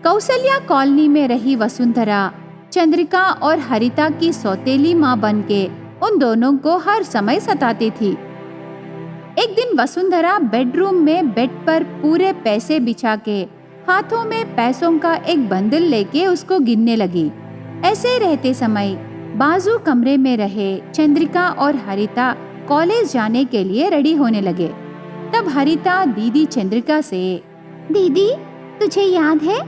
Kaushalya colony में रही वसुंधरा चंद्रिका और हरिता की सौतेली माँ बनके उन दोनों को हर समय सताती थी। एक दिन वसुंधरा बेडरूम में बेड पर पूरे पैसे बिछा के हाथों में पैसों का एक बंडल लेके उसको गिनने लगी। ऐसे रहते समय बाजू कमरे में रहे चंद्रिका और हरिता कॉलेज जाने के लिए रेडी होने लगे। तब हरिता दीदी चंद्रिका से, दीदी, तुझे याद है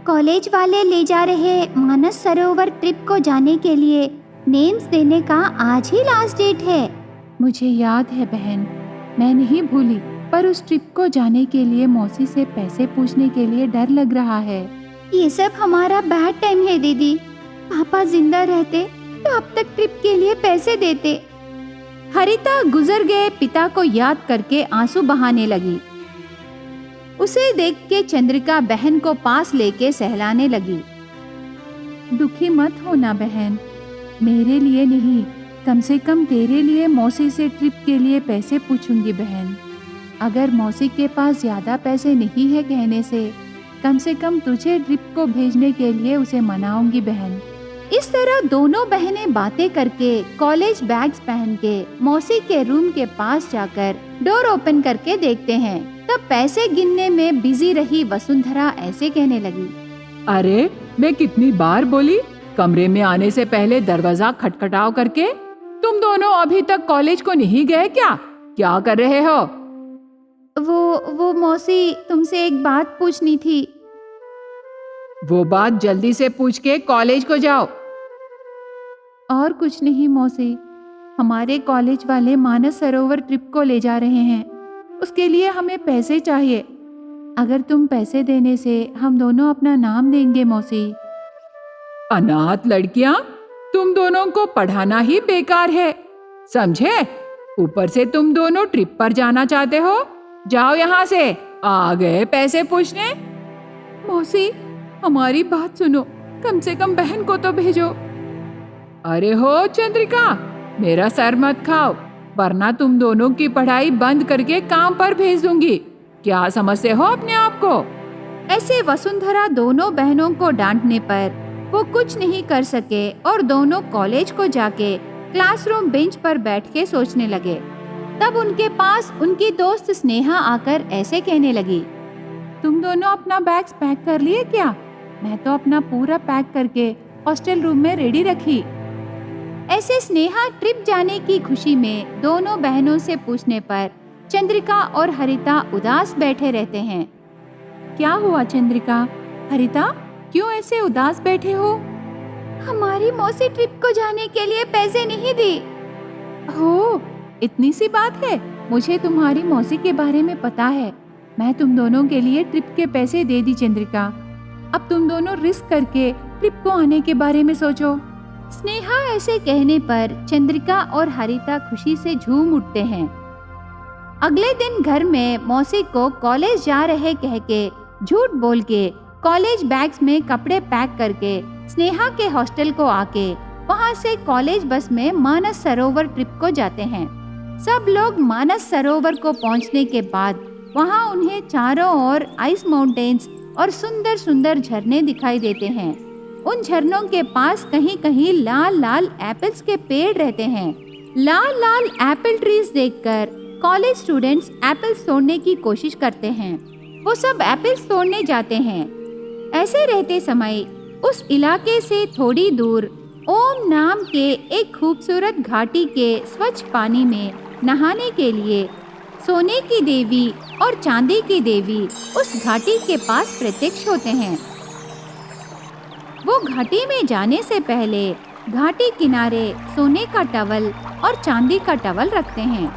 कॉलेज वाले ले जा रहे मानस सरोवर ट्रिप को जाने के लिए नेम्स देने का आज ही लास्ट डेट है। मुझे याद है बहन, मैं नहीं भूली, पर उस ट्रिप को जाने के लिए मौसी से पैसे पूछने के लिए डर लग रहा है। ये सब हमारा बैड टाइम है दीदी। पापा जिंदा रहते तो अब तक ट्रिप के लिए पैसे देते। हरिता गुजर गए पिता को याद करके आंसू बहाने लगी। उसे देख के चंद्रिका बहन को पास लेके सहलाने लगी। दुखी मत होना बहन, मेरे लिए नहीं, कम से कम तेरे लिए मौसी से ट्रिप के लिए पैसे पूछूंगी बहन। अगर मौसी के पास ज्यादा पैसे नहीं है कहने से कम तुझे ट्रिप को भेजने के लिए उसे मनाऊंगी बहन। इस तरह दोनों बहनें बातें करके कॉलेज बैग्स पहन के मौसी के रूम के पास जाकर डोर ओपन करके देखते हैं। तब पैसे गिनने में बिजी रही वसुंधरा ऐसे कहने लगी, अरे मैं कितनी बार बोली कमरे में आने से पहले दरवाजा खटखटाओ करके। तुम दोनों अभी तक कॉलेज को नहीं गए क्या कर रहे हो? वो मौसी, तुमसे एक बात पूछनी थी। वो बात जल्दी से पूछ के कॉलेज को जाओ। और कुछ नहीं मौसी, हमारे कॉलेज वाले मानस सरोवर ट्रिप को ले जा रहे हैं, उसके लिए हमें पैसे चाहिए। अगर तुम पैसे देने से हम दोनों अपना नाम देंगे मौसी। अनाथ लड़कियां, तुम दोनों को पढ़ाना ही बेकार है, समझे? ऊपर से तुम दोनों ट्रिप पर जाना चाहते हो। जाओ यहाँ से, आ गए पैसे पूछने। मौसी, हमारी बात सुनो, कम से कम बहन को तो भेजो। अरे हो चंद्रिका, मेरा सर मत खाओ, वरना तुम दोनों की पढ़ाई बंद करके काम पर भेज दूंगी। क्या समझते हो अपने आप को? ऐसे वसुंधरा दोनों बहनों को डांटने पर वो कुछ नहीं कर सके और दोनों कॉलेज को जाके क्लासरूम बेंच पर बैठ के सोचने लगे। तब उनके पास उनकी दोस्त स्नेहा आकर ऐसे कहने लगी, तुम दोनों अपना बैग्स पैक कर लिए क्या? मैं तो अपना पूरा पैक करके हॉस्टल रूम में रेडी रखी। ऐसे स्नेहा ट्रिप जाने की खुशी में दोनों बहनों से पूछने पर चंद्रिका और हरिता उदास बैठे रहते हैं। क्या हुआ चंद्रिका, हरिता, क्यों ऐसे उदास बैठे हो? हमारी मौसी ट्रिप को जाने के लिए पैसे नहीं दी। हो, इतनी सी बात है? मुझे तुम्हारी मौसी के बारे में पता है। मैं तुम दोनों के लिए ट्रिप के पैसे दे दी चंद्रिका। अब तुम दोनों रिस्क करके ट्रिप को आने के बारे में सोचो। स्नेहा ऐसे कहने पर चंद्रिका और हरिता खुशी से झूम उठते हैं। अगले दिन घर में मौसी को कॉलेज जा रहे कह के झूठ बोल के कॉलेज बैग्स में कपड़े पैक करके स्नेहा के हॉस्टल को आके वहां से कॉलेज बस में मानस सरोवर ट्रिप को जाते हैं। सब लोग मानस सरोवर को पहुंचने के बाद वहां उन्हें चारों ओर आइस माउंटेन्स और सुंदर सुंदर झरने दिखाई देते हैं। उन झरनों के पास कहीं कहीं लाल लाल एप्पल्स के पेड़ रहते हैं। लाल लाल एप्पल ट्रीज देखकर कॉलेज स्टूडेंट्स एप्पल्स तोड़ने की कोशिश करते हैं। वो सब एप्पल्स तोड़ने जाते हैं। ऐसे रहते समय उस इलाके से थोड़ी दूर ओम नाम के एक खूबसूरत घाटी के स्वच्छ पानी में नहाने के लिए सोने की देवी और चांदी की देवी उस घाटी के पास प्रत्यक्ष होते हैं। वो घाटी में जाने से पहले घाटी किनारे सोने का टवल और चांदी का टवल रखते हैं।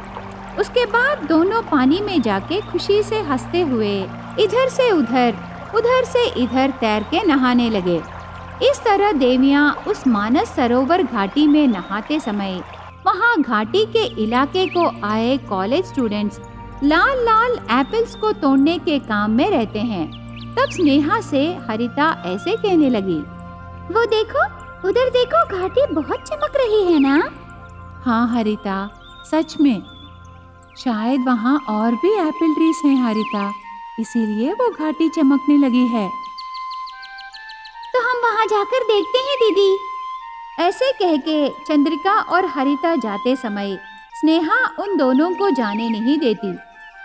उसके बाद दोनों पानी में जाके खुशी से हंसते हुए इधर से इधर तैर के नहाने लगे। इस तरह देवियां उस मानस सरोवर घाटी में नहाते समय वहां घाटी के इलाके को आए कॉलेज स्टूडेंट्स लाल लाल एप्पल्स को तोड़ने के काम में रहते हैं। तब स्नेहा से हरिता ऐसे कहने लगी, वो देखो, उधर देखो, घाटी बहुत चमक रही है ना? हाँ हरिता, सच में, शायद वहाँ और भी एप्पल ट्रीज हैं हरिता, इसीलिए वो घाटी चमकने लगी है। तो हम वहाँ जाकर देखते हैं दीदी। ऐसे कह के चंद्रिका और हरिता जाते समय स्नेहा उन दोनों को जाने नहीं देती,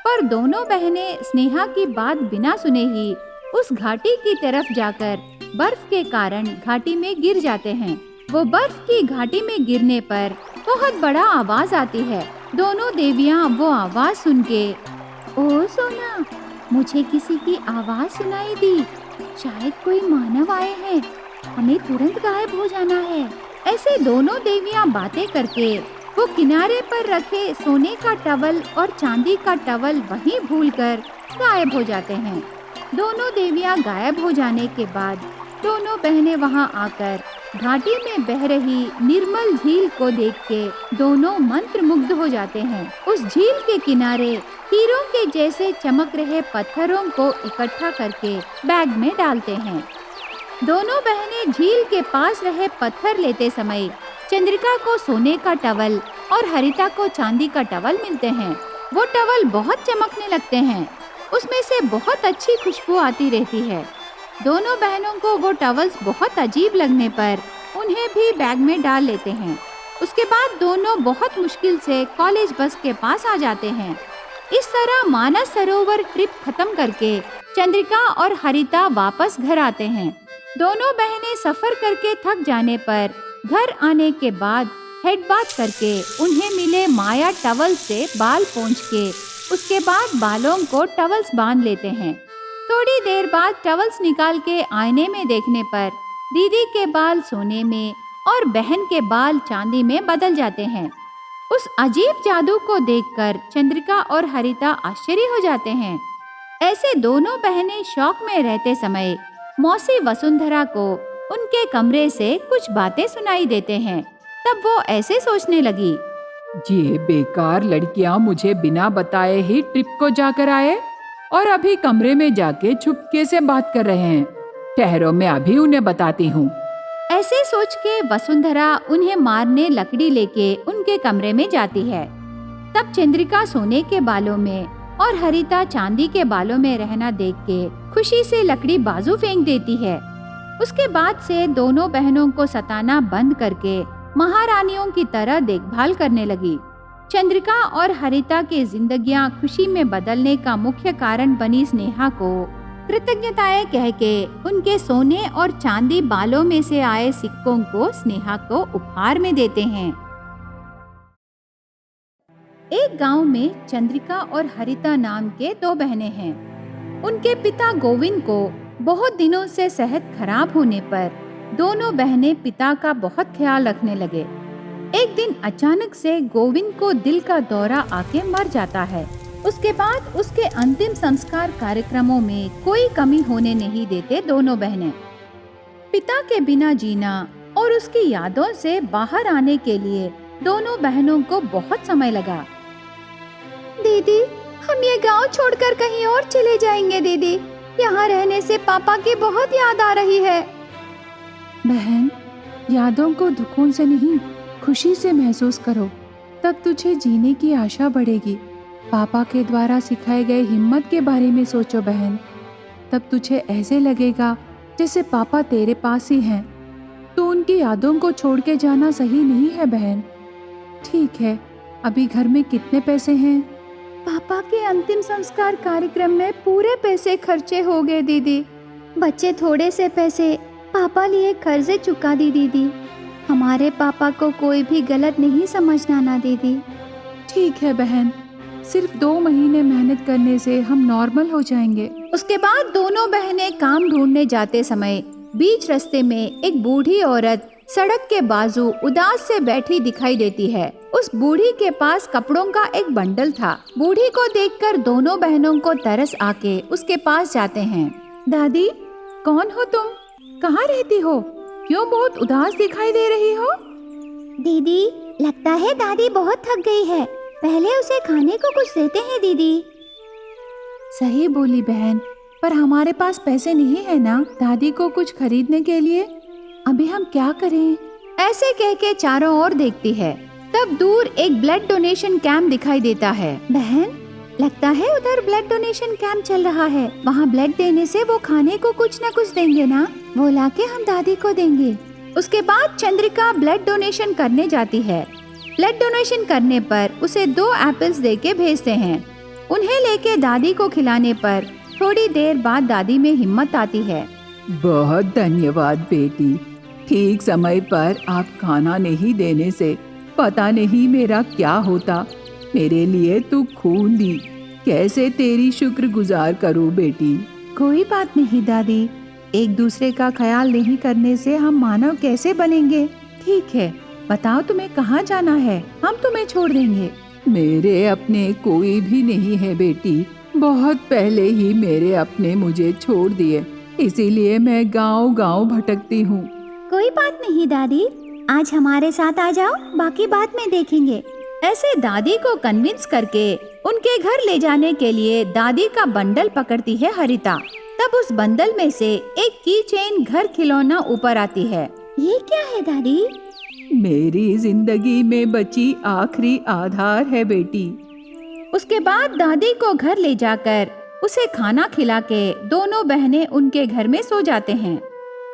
पर दोनों बहनें स्नेहा की बात बिना सुने ही उस घाटी की तरफ जाकर बर्फ के कारण घाटी में गिर जाते हैं। वो बर्फ की घाटी में गिरने पर बहुत बड़ा आवाज आती है। दोनों देवियां वो आवाज सुन के, ओ सोना, मुझे किसी की आवाज सुनाई दी, शायद कोई मानव आए हैं, हमें तुरंत गायब हो जाना है। ऐसे दोनों देवियां बातें करके वो किनारे पर रखे सोने का टवल और चांदी का टवल वहीं भूलकर गायब हो जाते हैं। दोनों देवियां गायब हो जाने के बाद दोनों बहनें वहां आकर घाटी में बह रही निर्मल झील को देख के दोनों मंत्रमुग्ध हो जाते हैं। उस झील के किनारे हीरों के जैसे चमक रहे पत्थरों को इकट्ठा करके बैग में डालते हैं। दोनों बहनें झील के पास रहे पत्थर लेते समय चंद्रिका को सोने का टवल और हरिता को चांदी का टवल मिलते हैं। वो टवल बहुत चमकने लगते हैं, उसमें से बहुत अच्छी खुशबू आती रहती है। दोनों बहनों को वो टवल्स बहुत अजीब लगने पर उन्हें भी बैग में डाल लेते हैं। उसके बाद दोनों बहुत मुश्किल से कॉलेज बस के पास आ जाते हैं। इस तरह मानस सरोवर ट्रिप खत्म करके चंद्रिका और हरिता वापस घर आते हैं। दोनों बहनें सफर करके थक जाने पर घर आने के बाद हेड बाथ करके उन्हें मिले माया टवल से बाल पोंछ के उसके बाद बालों को टवल्स बांध लेते हैं। थोड़ी देर बाद टवल्स निकाल के आईने में देखने पर दीदी के बाल सोने में और बहन के बाल चांदी में बदल जाते हैं। उस अजीब जादू को देखकर चंद्रिका और हरिता आश्चर्य हो जाते हैं। ऐसे दोनों बहनें शौक में रहते समय मौसी वसुंधरा को उनके कमरे से कुछ बातें सुनाई देते हैं। तब वो ऐसे सोचने लगी, ये बेकार लड़कियां मुझे बिना बताए ही ट्रिप को जाकर आए और अभी कमरे में जाके चुपके से बात कर रहे हैं। ठहरो, मैं अभी उन्हें बताती हूँ। ऐसे सोच के वसुंधरा उन्हें मारने लकड़ी लेके उनके कमरे में जाती है। तब चंद्रिका सोने के बालों में और हरिता चांदी के बालों में रहना देख के खुशी से लकड़ी बाजू फेंक देती है। उसके बाद से दोनों बहनों को सताना बंद करके महारानियों की तरह देखभाल करने लगी। चंद्रिका और हरिता की जिंदगियां खुशी में बदलने का मुख्य कारण बनी स्नेहा को कृतज्ञताएं कह के उनके सोने और चांदी बालों में से आए सिक्कों को स्नेहा को उपहार में देते हैं। एक गांव में चंद्रिका और हरिता नाम के दो बहनें हैं। उनके पिता गोविंद को बहुत दिनों से सेहत खराब होने पर दोनों बहनें पिता का बहुत ख्याल रखने लगे। एक दिन अचानक से गोविंद को दिल का दौरा आके मर जाता है। उसके बाद उसके अंतिम संस्कार कार्यक्रमों में कोई कमी होने नहीं देते दोनों बहनें। पिता के बिना जीना और उसकी यादों से बाहर आने के लिए दोनों बहनों को बहुत समय लगा। दीदी, हम ये गांव छोड़कर कहीं और चले जाएंगे दीदी। यहाँ रहने से पापा की बहुत याद आ रही है। बहन, यादों को दुखों से नहीं, खुशी से महसूस करो, तब तुझे जीने की आशा बढ़ेगी। पापा के द्वारा सिखाए गए हिम्मत के बारे में सोचो बहन, तब तुझे ऐसे लगेगा जैसे पापा तेरे पास ही हैं। तो उनकी यादों को छोड़ के जाना सही नहीं है बहन। ठीक है, अभी घर में कितने पैसे हैं? पापा के अंतिम संस्कार कार्यक्रम में पूरे पैसे खर्चे हो गए दीदी। बच्चे थोड़े से पैसे पापा लिए कर्जे चुका दी दीदी। हमारे पापा को कोई भी गलत नहीं समझना ना दीदी। ठीक है बहन, सिर्फ 2 महीने मेहनत करने से हम नॉर्मल हो जाएंगे। उसके बाद दोनों बहनें काम ढूंढने जाते समय बीच रास्ते में एक बूढ़ी औरत सड़क के बाजू उदास से बैठी दिखाई देती है। उस बूढ़ी के पास कपड़ों का एक बंडल था। बूढ़ी को देखकर दोनों बहनों को तरस आके उसके पास जाते हैं। दादी, कौन हो तुम? कहाँ रहती हो? क्यों बहुत उदास दिखाई दे रही हो? दीदी, लगता है दादी बहुत थक गई है। पहले उसे खाने को कुछ देते हैं दीदी। सही बोली बहन, पर हमारे पास पैसे नहीं है ना दादी को कुछ खरीदने के लिए। अभी हम क्या करें? ऐसे कह के चारों ओर देखती है। तब दूर एक ब्लड डोनेशन कैंप दिखाई देता है। बहन, लगता है उधर ब्लड डोनेशन कैंप चल रहा है। वहाँ ब्लड देने से वो खाने को कुछ न कुछ देंगे ना, वो लाके हम दादी को देंगे। उसके बाद चंद्रिका ब्लड डोनेशन करने जाती है। ब्लड डोनेशन करने पर उसे 2 एप्पल्स देके भेजते हैं। उन्हें लेके दादी को खिलाने पर थोड़ी देर बाद दादी में हिम्मत आती है। बहुत धन्यवाद बेटी, ठीक समय पर आप खाना नहीं देने से पता नहीं मेरा क्या होता। मेरे लिए तू खून दी, कैसे तेरी शुक्रगुजार करूं बेटी। कोई बात नहीं दादी, एक दूसरे का ख्याल नहीं करने से हम मानव कैसे बनेंगे। ठीक है, बताओ तुम्हें कहाँ जाना है, हम तुम्हें छोड़ देंगे। मेरे अपने कोई भी नहीं है बेटी, बहुत पहले ही मेरे अपने मुझे छोड़ दिए, इसीलिए मैं गांव-गांव भटकती हूँ। कोई बात नहीं दादी, आज हमारे साथ आ जाओ, बाकी बाद में देखेंगे। ऐसे दादी को कन्विंस करके उनके घर ले जाने के लिए दादी का बंडल पकड़ती है हरिता। तब उस बंडल में से एक की चेन घर खिलौना ऊपर आती है। ये क्या है दादी? मेरी जिंदगी में बची आखिरी आधार है बेटी। उसके बाद दादी को घर ले जाकर उसे खाना खिला के दोनों बहनें उनके घर में सो जाते हैं।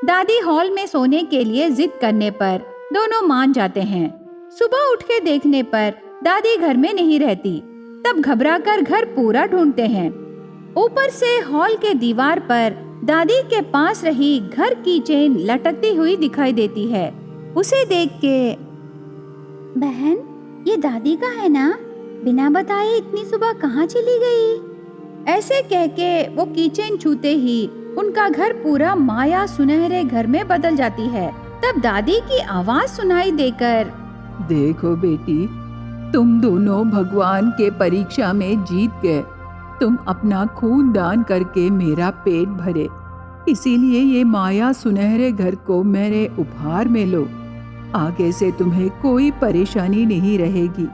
दादी हॉल में सोने के लिए जिद करने पर दोनों मान जाते हैं। सुबह उठ के देखने पर दादी घर में नहीं रहती। तब घबराकर घर पूरा ढूंढते हैं। ऊपर से हॉल के दीवार पर दादी के पास रही घर की चेन लटकती हुई दिखाई देती है। उसे देख के, बहन ये दादी का है ना? बिना बताए इतनी सुबह कहाँ चली गई? ऐसे कह के वो कीचेन छूते ही उनका घर पूरा माया सुनहरे घर में बदल जाती है। तब दादी की आवाज सुनाई देकर, देखो बेटी, तुम दोनों भगवान के परीक्षा में जीत गए। तुम अपना खून दान करके मेरा पेट भरे, इसीलिए ये माया सुनहरे घर को मेरे उपहार में लो। आगे से तुम्हें कोई परेशानी नहीं रहेगी।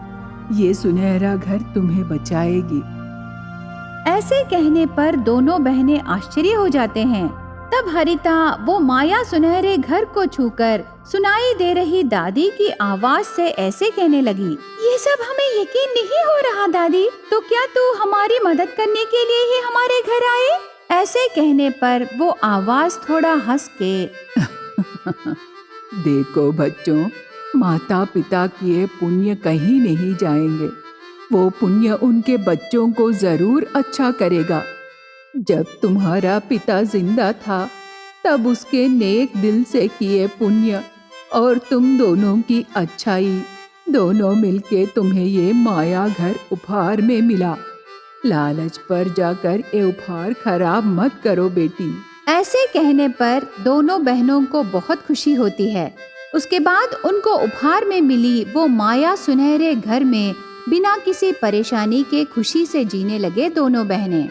ये सुनहरा घर तुम्हें बचाएगी। ऐसे कहने पर दोनों बहनें आश्चर्य हो जाते हैं। तब हरिता वो माया सुनहरे घर को छूकर सुनाई दे रही दादी की आवाज से ऐसे कहने लगी, ये सब हमें यकीन नहीं हो रहा दादी, तो क्या तू हमारी मदद करने के लिए ही हमारे घर आए? ऐसे कहने पर वो आवाज थोड़ा हंस के देखो बच्चों, माता पिता किए पुण्य कहीं नहीं जाएंगे। वो पुण्य उनके बच्चों को जरूर अच्छा करेगा। जब तुम्हारा पिता जिंदा था तब उसके नेक दिल से किए पुण्य और तुम दोनों की अच्छाई दोनों मिलके तुम्हें ये माया घर उपहार में मिला। लालच पर जाकर ये उपहार खराब मत करो बेटी। ऐसे कहने पर दोनों बहनों को बहुत खुशी होती है। उसके बाद उनको उपहार में मिली वो माया सुनहरे घर में बिना किसी परेशानी के खुशी से जीने लगे दोनों बहनें।